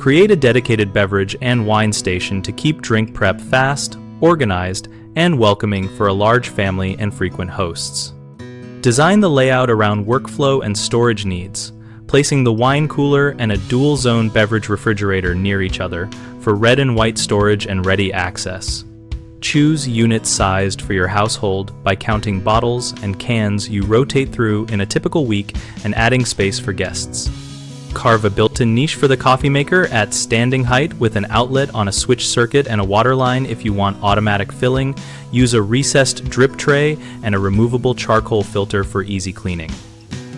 Create a dedicated beverage and wine station to keep drink prep fast, organized, and welcoming for a large family and frequent hosts. Design the layout around workflow and storage needs, placing the wine cooler and a dual-zone beverage refrigerator near each other for red and white storage and ready access. Choose units sized for your household by counting bottles and cans you rotate through in a typical week and adding space for guests. Carve a built-in niche for the coffee maker at standing height with an outlet on a switch circuit and a water line if you want automatic filling. Use a recessed drip tray and a removable charcoal filter for easy cleaning.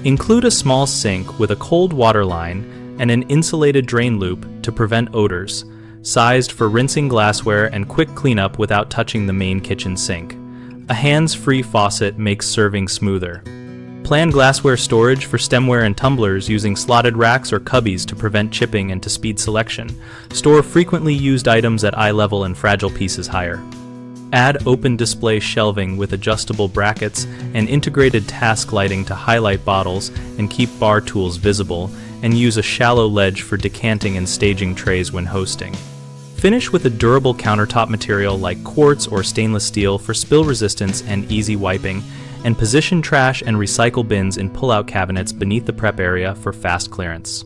Include a small sink with a cold water line and an insulated drain loop to prevent odors, sized for rinsing glassware and quick cleanup without touching the main kitchen sink. A hands-free faucet makes serving smoother. Plan glassware storage for stemware and tumblers using slotted racks or cubbies to prevent chipping and to speed selection. Store frequently used items at eye level and fragile pieces higher. Add open display shelving with adjustable brackets and integrated task lighting to highlight bottles and keep bar tools visible, and use a shallow ledge for decanting and staging trays when hosting. Finish with a durable countertop material like quartz or stainless steel for spill resistance and easy wiping, and position trash and recycle bins in pull-out cabinets beneath the prep area for fast clearance.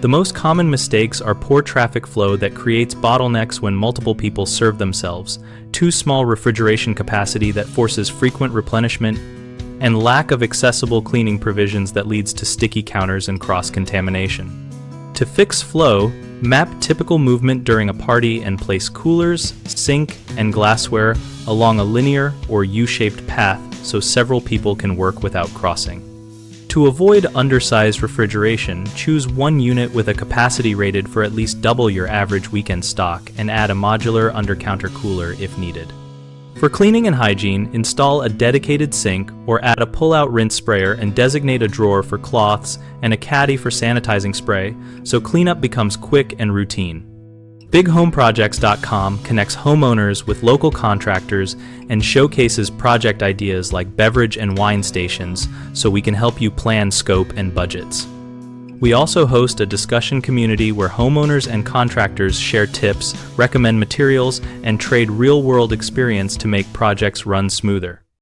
The most common mistakes are poor traffic flow that creates bottlenecks when multiple people serve themselves, too small refrigeration capacity that forces frequent replenishment, and lack of accessible cleaning provisions that leads to sticky counters and cross-contamination. To fix flow, map typical movement during a party and place coolers, sink, and glassware along a linear or U-shaped path so several people can work without crossing. To avoid undersized refrigeration, choose one unit with a capacity rated for at least double your average weekend stock and add a modular under-counter cooler if needed. For cleaning and hygiene, install a dedicated sink or add a pull-out rinse sprayer and designate a drawer for cloths and a caddy for sanitizing spray so cleanup becomes quick and routine. BigHomeProjects.com connects homeowners with local contractors and showcases project ideas like beverage and wine stations so we can help you plan scope and budgets. We also host a discussion community where homeowners and contractors share tips, recommend materials, and trade real-world experience to make projects run smoother.